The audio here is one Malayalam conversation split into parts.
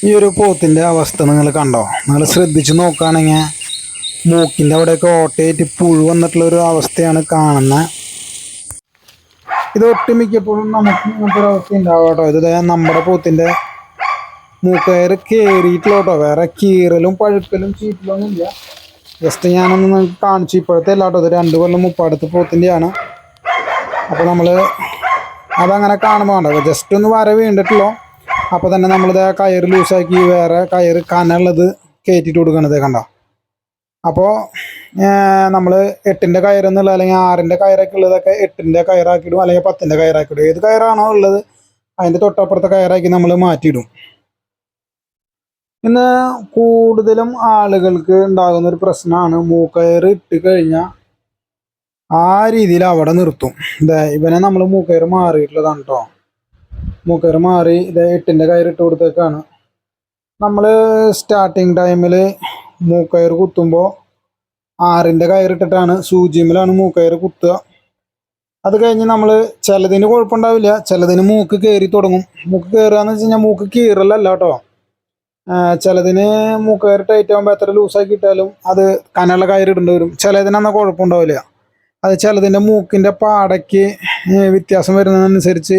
ഈ ഒരു പോത്തിൻ്റെ അവസ്ഥ നിങ്ങൾ കണ്ടോ? നിങ്ങൾ ശ്രദ്ധിച്ച് നോക്കുകയാണെങ്കിൽ മൂക്കിൻ്റെ അവിടെയൊക്കെ ഓട്ടയായിട്ട് പുഴു വന്നിട്ടുള്ളൊരു അവസ്ഥയാണ് കാണുന്നത്. ഇത് ഒട്ടുമിക്കപ്പോഴും നമുക്ക് ഇങ്ങനത്തെ ഒരു അവസ്ഥ ഉണ്ടാവും കേട്ടോ. ഇത് നമ്മുടെ പോത്തിൻ്റെ മൂക്കയർ കയറിയിട്ടുള്ള കേട്ടോ. വേറെ കീറലും പഴുക്കലും ചീറ്റലൊന്നും ഇല്ല. ജസ്റ്റ് ഞാനൊന്ന് നിങ്ങൾക്ക് കാണിച്ചു. ഇപ്പോഴത്തെ അല്ല കേട്ടോ, ഇത് 2 കൊല്ലം മുപ്പാടത്ത് പോത്തിൻ്റെയാണ്. അപ്പോൾ നമ്മൾ അതങ്ങനെ കാണുമ്പോൾ കണ്ടോ, ജസ്റ്റ് ഒന്ന് വര വീണ്ടിട്ടുള്ളൂ. അപ്പോൾ തന്നെ നമ്മളിത് കയറ് ലൂസാക്കി വേറെ കയറ് കനുള്ളത് കയറ്റിയിട്ട് കൊടുക്കണത് കണ്ടോ. അപ്പോൾ നമ്മൾ 8ൻ്റെ കയറെന്നുള്ള അല്ലെങ്കിൽ 6ൻ്റെ കയറൊക്കെ ഉള്ളതൊക്കെ 8ൻ്റെ കയറാക്കിയിടും, അല്ലെങ്കിൽ 10ൻ്റെ കയറാക്കിയിടും. ഏത് കയറാണോ ഉള്ളത് അതിൻ്റെ തൊട്ടപ്പുറത്തെ കയറാക്കി നമ്മൾ മാറ്റിയിടും. ഇന്ന് കൂടുതലും ആളുകൾക്ക് ഉണ്ടാകുന്നൊരു പ്രശ്നമാണ് മൂക്കയർ ഇട്ട് കഴിഞ്ഞാൽ ആ രീതിയിൽ അവിടെ നിർത്തും. ഇവനെ നമ്മൾ മൂക്കയർ മാറിയിട്ടുള്ളതാണ് കേട്ടോ. മൂക്കയർ മാറി ഇത് 8ൻ്റെ കയറിട്ട് കൊടുത്തേക്കാണ്. നമ്മൾ സ്റ്റാർട്ടിങ് ടൈമിൽ മൂക്കയർ കുത്തുമ്പോൾ 6ൻ്റെ കയറിട്ടിട്ടാണ്, സൂചിമേലാണ് മൂക്കയർ കുത്തുക. അത് കഴിഞ്ഞ് നമ്മൾ ചിലതിന് കുഴപ്പമുണ്ടാവില്ല, ചിലതിന് മൂക്ക് കയറി തുടങ്ങും. മൂക്ക് കയറുക എന്ന് വെച്ച് കഴിഞ്ഞാൽ മൂക്ക് കീറലല്ല കേട്ടോ. ചിലതിന് മൂക്കയർ ടൈറ്റ് ആകുമ്പോൾ എത്ര ലൂസാക്കി ഇട്ടാലും അത് കനുള്ള കയറിടേണ്ടി വരും. ചിലതിനൊന്നും കുഴപ്പമുണ്ടാവില്ല. അത് ചിലതിൻ്റെ മൂക്കിൻ്റെ പാടയ്ക്ക് വ്യത്യാസം വരുന്നതനുസരിച്ച്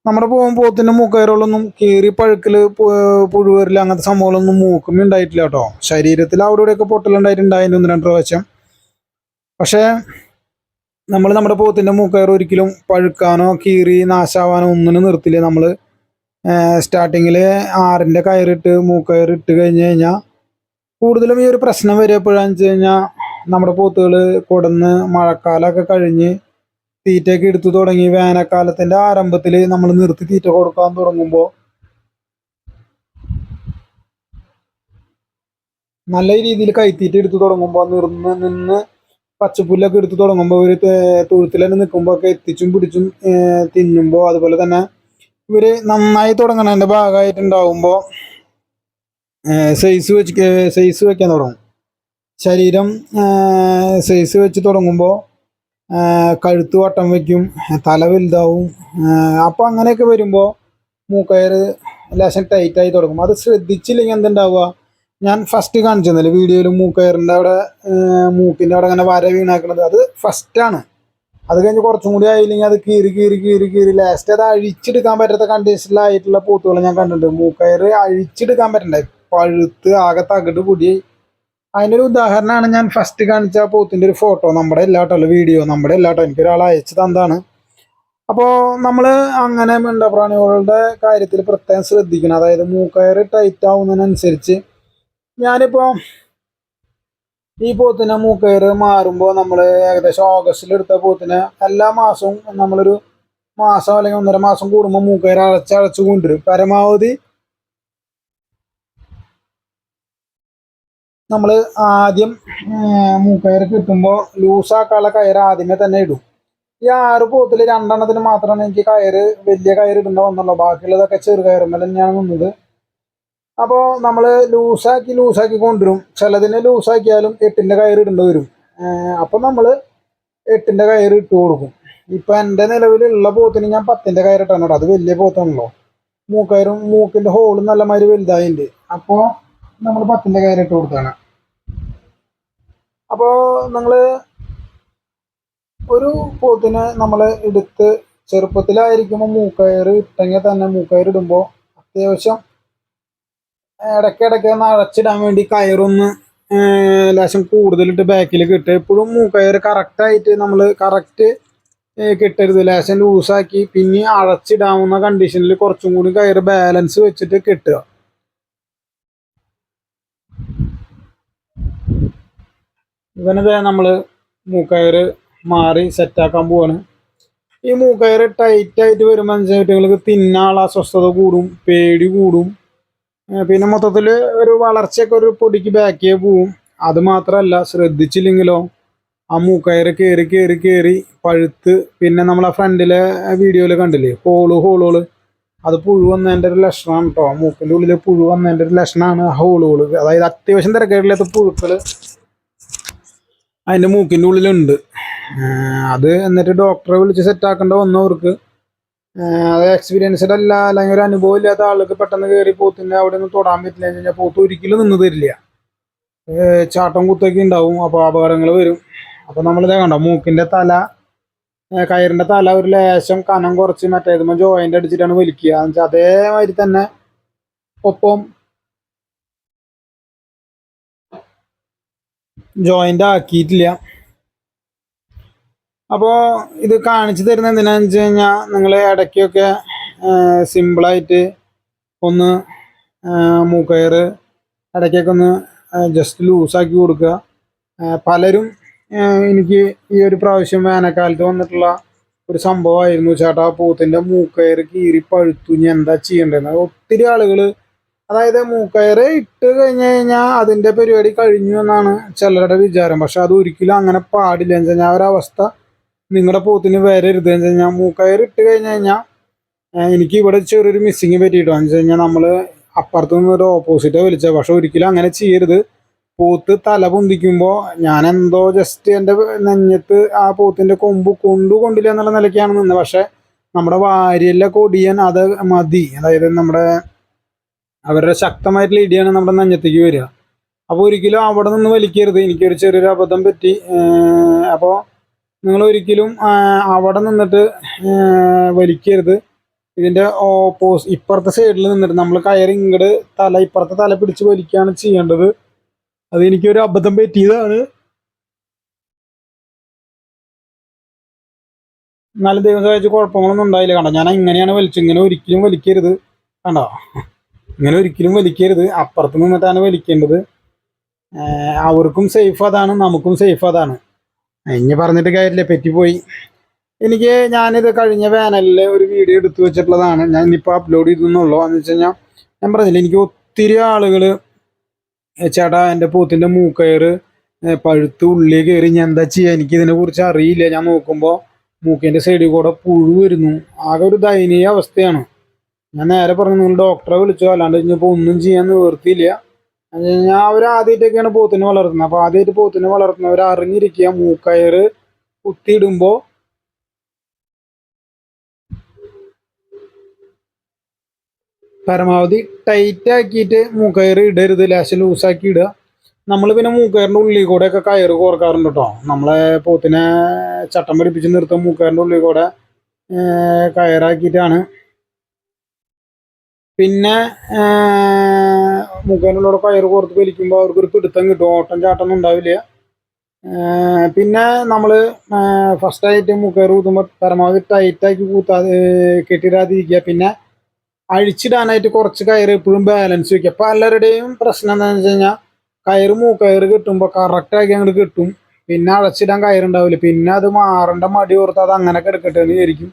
നമ്മുടെ പോത്തിൻ്റെ മൂക്കയറുകളൊന്നും കീറി പഴുക്കൽ പുഴു വരില്ല, അങ്ങനത്തെ സംഭവങ്ങളൊന്നും മൂക്കും ഉണ്ടായിട്ടില്ല കേട്ടോ. ശരീരത്തിൽ അവിടെ ഇവിടെയൊക്കെ പൊട്ടലുണ്ടായിട്ടുണ്ടായിരുന്നു 1-2 പ്രാവശ്യം. പക്ഷേ നമ്മൾ നമ്മുടെ പോത്തിൻ്റെ മൂക്കയർ ഒരിക്കലും പഴുക്കാനോ കീറി നാശാവാനോ ഒന്നിനും നിർത്തില്ല. നമ്മൾ സ്റ്റാർട്ടിങ്ങിൽ 6ൻ്റെ കയറിട്ട് മൂക്കയർ ഇട്ട് കഴിഞ്ഞ് കഴിഞ്ഞാൽ കൂടുതലും ഈ ഒരു പ്രശ്നം വരിക എപ്പോഴാണെന്ന് വെച്ച് കഴിഞ്ഞാൽ നമ്മുടെ പോത്തുകൾ കൊടുന്ന് മഴക്കാലമൊക്കെ കഴിഞ്ഞ് തീറ്റയൊക്കെ എടുത്തു തുടങ്ങി വേനൽക്കാലത്തിൻ്റെ ആരംഭത്തിൽ നമ്മൾ നിർത്തി തീറ്റ കൊടുക്കാൻ തുടങ്ങുമ്പോൾ നല്ല രീതിയിൽ കൈത്തീറ്റ എടുത്തു തുടങ്ങുമ്പോൾ നിന്ന് പച്ചപ്പുല്ലൊക്കെ എടുത്തു തുടങ്ങുമ്പോൾ ഒരു തൊഴുത്തിൽ തന്നെ നിൽക്കുമ്പോൾ ഒക്കെ എത്തിച്ചും പിടിച്ചും തിന്നുമ്പോൾ, അതുപോലെ തന്നെ ഇവർ നന്നായി തുടങ്ങണതിൻ്റെ ഭാഗമായിട്ടുണ്ടാവുമ്പോൾ സൈസ് വെക്കാൻ തുടങ്ങും. ശരീരം സൈസ് വെച്ച് തുടങ്ങുമ്പോൾ കഴുത്ത് വട്ടം വയ്ക്കും, തല വലുതാവും. അപ്പോൾ അങ്ങനെയൊക്കെ വരുമ്പോൾ മൂക്കയർ ലേശം ടൈറ്റായി തുടങ്ങും. അത് ശ്രദ്ധിച്ചില്ലെങ്കിൽ എന്തുണ്ടാവുക, ഞാൻ ഫസ്റ്റ് കാണിച്ചു തന്നില്ല വീഡിയോയിൽ മൂക്കയറിൻ്റെ അവിടെ മൂക്കിൻ്റെ അവിടെ അങ്ങനെ വര വീണാക്കുന്നത് അത് ഫസ്റ്റാണ്. അത് കഴിഞ്ഞ് കുറച്ചും കൂടി ആയില്ലെങ്കിൽ അത് കീറി ലാസ്റ്റ് അത് അഴിച്ചെടുക്കാൻ പറ്റാത്ത കണ്ടീഷനിലായിട്ടുള്ള പോത്തുകൾ ഞാൻ കണ്ടിട്ടുണ്ട്. മൂക്കയർ അഴിച്ചെടുക്കാൻ പറ്റണ്ടേ, പഴുത്ത് ആകെ തകിട് പൊടി. അതിനൊരു ഉദാഹരണമാണ് ഞാൻ ഫസ്റ്റ് കാണിച്ച പോത്തിൻ്റെ ഒരു ഫോട്ടോ. നമ്മുടെ എല്ലാട്ടോ വീഡിയോ, നമ്മുടെ എല്ലാട്ടോ എനിക്കൊരാൾ അയച്ചു തന്നതാണ്. അപ്പോൾ നമ്മൾ അങ്ങനെ മിണ്ടപ്രാണികളുടെ കാര്യത്തിൽ പ്രത്യേകം ശ്രദ്ധിക്കണം. അതായത് മൂക്കയർ ടൈറ്റ് ആവുന്നതിനനുസരിച്ച് ഞാനിപ്പോൾ ഈ പോത്തിനെ മൂക്കയർ മാറുമ്പോൾ നമ്മൾ ഏകദേശം ഓഗസ്റ്റിൽ എടുത്ത പോത്തിനെ എല്ലാ മാസവും നമ്മളൊരു മാസം അല്ലെങ്കിൽ 1.5 മാസം കൂടുമ്പോൾ മൂക്കയർ അടച്ച് കൊണ്ടുവരും. പരമാവധി നമ്മൾ ആദ്യം മൂക്കയർ കിട്ടുമ്പോൾ ലൂസാക്കാനുള്ള കയർ ആദ്യമേ തന്നെ ഇടും. ഈ 6 പോത്തിൽ 2 എണ്ണത്തിന് മാത്രമാണ് എനിക്ക് വലിയ കയർ ഇടേണ്ട വന്നുള്ളൂ. ബാക്കിയുള്ളതൊക്കെ ചെറു കയറുമ്പോൾ തന്നെയാണ് നിന്നത്. അപ്പോൾ നമ്മൾ ലൂസാക്കി കൊണ്ടുവരും. ചിലതിന് ലൂസാക്കിയാലും 8ൻ്റെ കയർ ഇടേണ്ടി വരും. അപ്പം നമ്മൾ 8ൻ്റെ കയർ ഇട്ട് കൊടുക്കും. ഇപ്പം എൻ്റെ നിലവിലുള്ള പോത്തിന് ഞാൻ 10ൻ്റെ കയർ ഇട്ടാണ് കേട്ടോ. അത് വലിയ പോത്താണല്ലോ. മൂക്കിൻ്റെ ഹോളും നല്ല മാതിരി വലുതായിട്ടുണ്ട്. അപ്പോൾ നമ്മൾ 10ൻ്റെ കയർ ഇട്ട് കൊടുക്കുകയാണ്. അപ്പോൾ നിങ്ങൾ ഒരു പോത്തിനെ നമ്മൾ എടുത്ത് ചെറുപ്പത്തിലായിരിക്കുമ്പോൾ മൂക്കയർ ഇട്ടെങ്കിൽ തന്നെ മൂക്കയർ ഇടുമ്പോൾ അത്യാവശ്യം ഇടയ്ക്കിടയ്ക്ക് ഒന്ന് അടച്ചിടാൻ വേണ്ടി കയറൊന്ന് ലേശം കൂടുതലിട്ട് ബാക്കിലേക്ക് ഇട്ട് എപ്പോഴും മൂക്കയർ കറക്റ്റായിട്ട് നമ്മൾ കെട്ടരുത്. ലേശം ലൂസാക്കി പിന്നെ അടച്ചിടാവുന്ന കണ്ടീഷനിൽ കുറച്ചും കൂടി കയറ് ബാലൻസ് വെച്ചിട്ട് കെട്ടുക. ഇവനത് നമ്മൾ മൂക്കയർ മാറി സെറ്റാക്കാൻ പോവാണ്. ഈ മൂക്കയർ ടൈറ്റായിട്ട് വരുമ്പോൾ അനുസരിച്ച് തിന്നാനുള്ള അസ്വസ്ഥത കൂടും, പേടി കൂടും. പിന്നെ മൊത്തത്തിൽ ഒരു വളർച്ചയൊക്കെ ഒരു പൊടിക്ക് ബാക്കിയേ പോവും. അത് മാത്രമല്ല, ശ്രദ്ധിച്ചില്ലെങ്കിലോ ആ മൂക്കയർ കയറി പഴുത്ത് പിന്നെ നമ്മൾ ആ ഫ്രണ്ടിലെ വീഡിയോയിൽ കണ്ടില്ലേ ഹോളുകൾ, അത് പുഴു വന്നതിൻ്റെ ഒരു ലക്ഷണമാണ് കേട്ടോ. മൂക്കിൻ്റെ ഉള്ളിൽ പുഴു വന്നതിൻ്റെ ഒരു ലക്ഷണമാണ് ഹോളുകൾ. അതായത് അത്യാവശ്യം തിരക്കേടില്ലാത്ത പുഴുക്കൾ അതിൻ്റെ മൂക്കിൻ്റെ ഉള്ളിലുണ്ട്. അത് എന്നിട്ട് ഡോക്ടറെ വിളിച്ച് സെറ്റാക്കേണ്ട വന്നവർക്ക് അത് എക്സ്പീരിയൻസ്ഡ് അല്ല, അല്ലെങ്കിൽ ഒരു അനുഭവം ഇല്ലാത്ത ആൾക്ക് പെട്ടെന്ന് കയറി പോത്തിന്റെ അവിടെ നിന്ന് തൊടാൻ പറ്റില്ല എന്ന് കഴിഞ്ഞാൽ പോത്ത് ഒരിക്കലും നിന്ന് തരില്ല. ചാട്ടം കുത്തൊക്കെ ഉണ്ടാവും, അപ്പോൾ അപകടങ്ങൾ വരും. അപ്പോൾ നമ്മളിതേ കണ്ടോ, മൂക്കിന്റെ തല, കയറിന്റെ തല ഒരു ലേശം കനം കുറച്ച് മറ്റേതുമ്പോൾ ജോയിന്റ് അടിച്ചിട്ടാണ് വലിക്കുക. എന്ന് വെച്ചാൽ അതേമാതിരി തന്നെ ഒപ്പം ജോയിന്റ് ആക്കിയിട്ടില്ല. അപ്പോൾ ഇത് കാണിച്ചു തരുന്നത് എന്തിനാന്ന് വെച്ച് കഴിഞ്ഞാൽ നിങ്ങൾ ഇടയ്ക്കൊക്കെ സിമ്പിളായിട്ട് ഒന്ന് മൂക്കയറ് ഇടയ്ക്കൊക്കെ ഒന്ന് ജസ്റ്റ് ലൂസാക്കി കൊടുക്കുക. പലരും എനിക്ക് ഈ ഒരു പ്രാവശ്യം വേനൽക്കാലത്ത് വന്നിട്ടുള്ള ഒരു സംഭവമായിരുന്നു, ചേട്ടാ പോത്തിൻ്റെ മൂക്കയറ് കീറി പഴുത്തു, ഇനി എന്താ ചെയ്യേണ്ടതെന്ന്. ഒത്തിരി ആളുകൾ, അതായത് മൂക്കയറ് ഇട്ട് കഴിഞ്ഞ് കഴിഞ്ഞാൽ അതിൻ്റെ പരിപാടി കഴിഞ്ഞു എന്നാണ് ചിലരുടെ വിചാരം. പക്ഷെ അത് ഒരിക്കലും അങ്ങനെ പാടില്ല. എന്ന് വെച്ച് കഴിഞ്ഞാൽ ആ ഒരവസ്ഥ നിങ്ങളുടെ പോത്തിന് വരരുത്. എന്ന് വെച്ച് കഴിഞ്ഞാൽ മൂക്കയറ് ഇട്ട് കഴിഞ്ഞ് കഴിഞ്ഞാൽ എനിക്ക് ഇവിടെ ചെറിയൊരു മിസ്സിങ് പറ്റിയിട്ടോ. എന്ന് വെച്ച് കഴിഞ്ഞാൽ നമ്മൾ അപ്പുറത്തു നിന്ന് ഒരു ഓപ്പോസിറ്റ് വലിച്ചത്. പക്ഷെ ഒരിക്കലും അങ്ങനെ ചെയ്യരുത്. പോത്ത് തല പൊന്തിക്കുമ്പോൾ ഞാൻ എന്തോ ജസ്റ്റ് എൻ്റെ നെഞ്ഞത്ത് ആ പോത്തിൻ്റെ കൊമ്പ് കൊണ്ടില്ല എന്നുള്ള നിലയ്ക്കാണ് നിന്നത്. പക്ഷെ നമ്മുടെ വാരിയല്ല കൊടിയൻ അത് മതി, അതായത് നമ്മുടെ അവരുടെ ശക്തമായിട്ടുള്ള ഇടിയാണ് നമ്മുടെ നെഞ്ഞത്തേക്ക് വരിക. അപ്പോൾ ഒരിക്കലും അവിടെ നിന്ന് വലിക്കരുത്. എനിക്കൊരു ചെറിയൊരു അബദ്ധം പറ്റി. അപ്പോൾ നിങ്ങൾ ഒരിക്കലും അവിടെ നിന്നിട്ട് വലിക്കരുത്. ഇതിൻ്റെ ഇപ്പുറത്തെ സൈഡിൽ നിന്നിട്ട് നമ്മൾ കയറി ഇങ്ങോട്ട് ഇപ്പുറത്തെ തല പിടിച്ച് വലിക്കുകയാണ് ചെയ്യേണ്ടത്. അത് എനിക്കൊരു അബദ്ധം പറ്റിയതാണ്. എന്നാലും ദൈവം സഹായിച്ച് കുഴപ്പങ്ങളൊന്നും ഉണ്ടായില്ല. കണ്ടോ, ഞാൻ ഇങ്ങനെയാണ് വലിച്ചത്. ഇങ്ങനെ ഒരിക്കലും വലിക്കരുത്. കണ്ടോ, ഇങ്ങനെ ഒരിക്കലും വലിക്കരുത്. അപ്പുറത്ത് നിന്നിട്ടാണ് വലിക്കേണ്ടത്. അവർക്കും സേഫ് അതാണ്, നമുക്കും സേഫ് അതാണ്. ഇനി പറഞ്ഞിട്ട് കാര്യമില്ല, പറ്റിപ്പോയി. ഞാനിത് കഴിഞ്ഞ വേനലിൽ ഒരു വീഡിയോ എടുത്തു വെച്ചിട്ടുള്ളതാണ്. ഞാൻ ഇനിയിപ്പോൾ അപ്ലോഡ് ചെയ്തെന്നുള്ളൂ. എന്ന് വെച്ച് കഴിഞ്ഞാൽ ഞാൻ പറഞ്ഞില്ല, എനിക്ക് ഒത്തിരി ആളുകൾ ചേട്ടാ എൻ്റെ പോത്തിൻ്റെ മൂക്കയറ് പഴുത്ത് ഉള്ളി കയറി, ഞാൻ എന്താ ചെയ്യുക, എനിക്കിതിനെ കുറിച്ച് അറിയില്ല. ഞാൻ നോക്കുമ്പോൾ മൂക്കിൻ്റെ സൈഡിൽ കൂടെ പുഴു വരുന്നു. ആകെ ഒരു ദയനീയ അവസ്ഥയാണ്. ഞാൻ നേരെ പറഞ്ഞു, നിങ്ങൾ ഡോക്ടറെ വിളിച്ചോ, അല്ലാണ്ട് ഇനിയിപ്പോൾ ഒന്നും ചെയ്യാൻ നിവർത്തിയില്ല. ഞാൻ അവർ ആദ്യമായിട്ടൊക്കെയാണ് പോത്തിനെ വളർത്തുന്നത്. അപ്പോൾ ആദ്യമായിട്ട് പോത്തിനെ വളർത്തുന്നവർ അറിഞ്ഞിരിക്കുക, മൂക്കയറ് കുത്തിയിടുമ്പോൾ പരമാവധി ടൈറ്റ് ആക്കിയിട്ട് മൂക്കയറ് ഇടരുത്, ലേശം ലൂസാക്കി ഇടുക. നമ്മൾ പിന്നെ മൂക്കയറിൻ്റെ ഉള്ളിൽ കൂടെ ഒക്കെ കയറ് കോർക്കാറുണ്ട് കേട്ടോ. നമ്മളെ പോത്തിനെ ചട്ടം പിടിപ്പിച്ച് നിർത്തുക മൂക്കയറിൻ്റെ ഉള്ളിൽ കൂടെ കയറാക്കിയിട്ടാണ്. പിന്നെ മൂക്കയറിൻ്റെ ഉള്ളിലൂടെ കയറ് കോർത്ത് വലിക്കുമ്പോൾ അവർക്കൊരു പിടുത്തം കിട്ടും, ഓട്ടം ചാട്ടൊന്നും ഉണ്ടാവില്ല. പിന്നെ നമ്മൾ ഫസ്റ്റായിട്ട് മൂക്കയറ് കൂത്തുമ്പോൾ പരമാവധി ടൈറ്റാക്കി കെട്ടിടാതിരിക്കുക. പിന്നെ അഴിച്ചിടാനായിട്ട് കുറച്ച് കയറ് എപ്പോഴും ബാലൻസ് വയ്ക്കുക. പലരുടെയും പ്രശ്നം എന്താണെന്ന് വെച്ച് കഴിഞ്ഞാൽ കയറ് മൂക്കയറ് കിട്ടുമ്പോൾ കറക്റ്റാക്കി അങ്ങോട്ട് കിട്ടും, പിന്നെ അടച്ചിടാൻ കയറുണ്ടാവില്ല. പിന്നെ അത് മാറേണ്ട മടി ഓർത്ത് അത് അങ്ങനെ കിടക്കട്ടെ എന്ന് വിചാരിക്കും.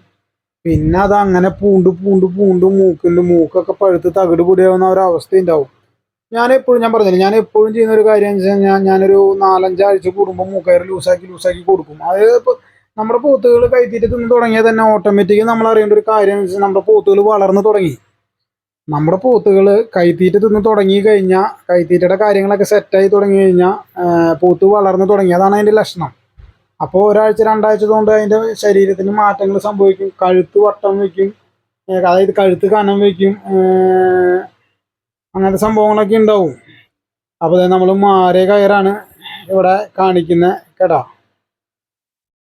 പിന്നെ അത് അങ്ങനെ പൂണ്ട് പൂണ്ട് പൂണ്ട് മൂക്കൊക്കെ പഴുത്ത് തകിട് പൊടിയാവുന്ന ഒരവസ്ഥ ഉണ്ടാവും. ഞാൻ പറഞ്ഞില്ല, ഞാൻ എപ്പോഴും ചെയ്യുന്ന ഒരു കാര്യം എന്ന് വെച്ച് കഴിഞ്ഞാൽ ഞാനൊരു 4-5 ആഴ്ച കൂടുമ്പോൾ മൂക്കയറ് ലൂസാക്കി കൊടുക്കും. അത് ഇപ്പോൾ നമ്മുടെ പോത്തുകൾ കൈത്തീറ്റ തിന്ന് തുടങ്ങിയാൽ തന്നെ ഓട്ടോമാറ്റിക് നമ്മൾ അറിയേണ്ട ഒരു കാര്യം എന്ന് വെച്ചാൽ നമ്മുടെ പോത്തുകൾ വളർന്നു തുടങ്ങി. നമ്മുടെ പോത്തുകൾ കൈത്തീറ്റ തിന്ന് തുടങ്ങി കഴിഞ്ഞാൽ, കൈത്തീറ്റയുടെ കാര്യങ്ങളൊക്കെ സെറ്റായി തുടങ്ങി കഴിഞ്ഞാൽ പോത്ത് വളർന്നു തുടങ്ങി, അതാണ് അതിൻ്റെ ലക്ഷണം. അപ്പോൾ ഒരാഴ്ച 2 ആഴ്ച കൊണ്ട് അതിൻ്റെ ശരീരത്തിന് മാറ്റങ്ങൾ സംഭവിക്കും. കഴുത്ത് വട്ടം വയ്ക്കും, അതായത് കഴുത്ത് കനം വയ്ക്കും, അങ്ങനത്തെ സംഭവങ്ങളൊക്കെ ഉണ്ടാവും. അപ്പോൾ നമ്മൾ മാറിയ കയറാണ് ഇവിടെ കാണിക്കുന്നത് കേട്ടോ.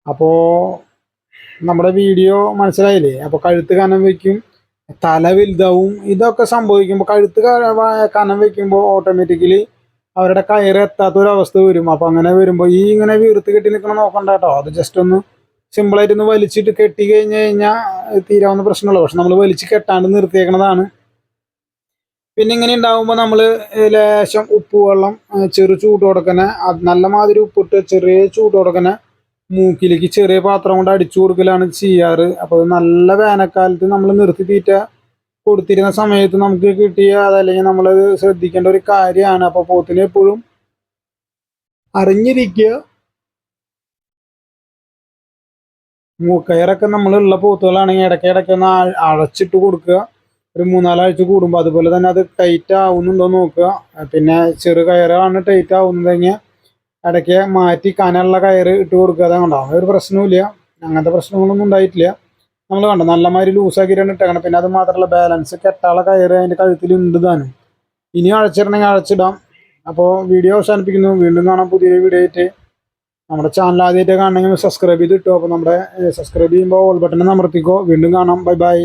അപ്പോൾ നമ്മുടെ വീഡിയോ മനസ്സിലായില്ലേ? അപ്പോൾ കഴുത്ത് കനം വയ്ക്കും, തല വലുതാവും. ഇതൊക്കെ സംഭവിക്കുമ്പോൾ കഴുത്ത് കനം വയ്ക്കുമ്പോൾ ഓട്ടോമാറ്റിക്കലി അവരുടെ കയറ് എത്താത്തൊരവസ്ഥ വരും. അപ്പോൾ അങ്ങനെ വരുമ്പോൾ ഇങ്ങനെ വീർത്ത് കെട്ടി നിൽക്കണം നോക്കണ്ട കേട്ടോ. അത് ജസ്റ്റ് ഒന്ന് സിമ്പിളായിട്ടൊന്ന് വലിച്ചിട്ട് കെട്ടി കഴിഞ്ഞാൽ തീരാവുന്ന പ്രശ്നമുള്ളൂ. പക്ഷെ നമ്മൾ വലിച്ച് കെട്ടാണ്ട് നിർത്തിയേക്കണതാണ്. പിന്നെ ഇങ്ങനെ ഉണ്ടാകുമ്പോൾ നമ്മൾ ലേശം ഉപ്പ് വെള്ളം ചെറു ചൂട് കൊടുക്കണേ, നല്ല മാതിരി ഉപ്പിട്ട് ചെറിയ ചൂട് കൊടുക്കണേ മൂക്കിലേക്ക് ചെറിയ പാത്രം കൊണ്ട് അടിച്ചു കൊടുക്കലാണ് ചെയ്യാറ്. അപ്പോൾ നല്ല വേനൽക്കാലത്ത് നമ്മൾ നിർത്തി തീറ്റ കൊടുത്തിരുന്ന സമയത്ത് നമുക്ക് കിട്ടിയ അതല്ലെങ്കിൽ നമ്മളത് ശ്രദ്ധിക്കേണ്ട ഒരു കാര്യമാണ്. അപ്പോൾ പോത്തിനെ എപ്പോഴും അറിഞ്ഞിരിക്കുക. മൂക്കയറൊക്കെ നമ്മളുള്ള പോത്തുകളാണെങ്കിൽ ഇടയ്ക്കിടയ്ക്ക് ഒന്ന് അടച്ചിട്ട് കൊടുക്കുക, ഒരു 3-4 ആഴ്ച കൂടുമ്പോൾ. അതുപോലെ തന്നെ അത് ടൈറ്റ് ആവുന്നുണ്ടോ നോക്കുക. പിന്നെ ചെറു കയറാണ് ടൈറ്റ് ആവുന്നതെങ്കിൽ ഇടയ്ക്ക് മാറ്റി കനമുള്ള കയറ് ഇട്ട് കൊടുക്കുക. അതുകൊണ്ടാവും ഒരു പ്രശ്നവുമില്ല, അങ്ങനത്തെ പ്രശ്നങ്ങളൊന്നും ഉണ്ടായിട്ടില്ല. നമ്മൾ കണ്ടോ നല്ലമാതിരി ലൂസാക്കിയിട്ടാണ് ഇട്ടേക്കണം. പിന്നെ അത് മാത്രമല്ല ബാലൻസ് കെട്ടാളെ കയറ് അതിൻ്റെ കഴുത്തിലുണ്ട് താനും. ഇനി അഴച്ചിടണമെങ്കിൽ അഴച്ചിടാം. അപ്പോൾ വീഡിയോ അവസാനിപ്പിക്കുന്നു. വീണ്ടും കാണാം പുതിയൊരു വീഡിയോ ആയിട്ട്. നമ്മുടെ ചാനൽ ആദ്യമായിട്ട് കാണണമെങ്കിൽ സബ്സ്ക്രൈബ് ചെയ്ത് കിട്ടും. അപ്പോൾ നമ്മുടെ സബ്സ്ക്രൈബ് ചെയ്യുമ്പോൾ ഓൾ ബട്ടൺ അമർത്തിക്കോ. വീണ്ടും കാണാം. Bye bye.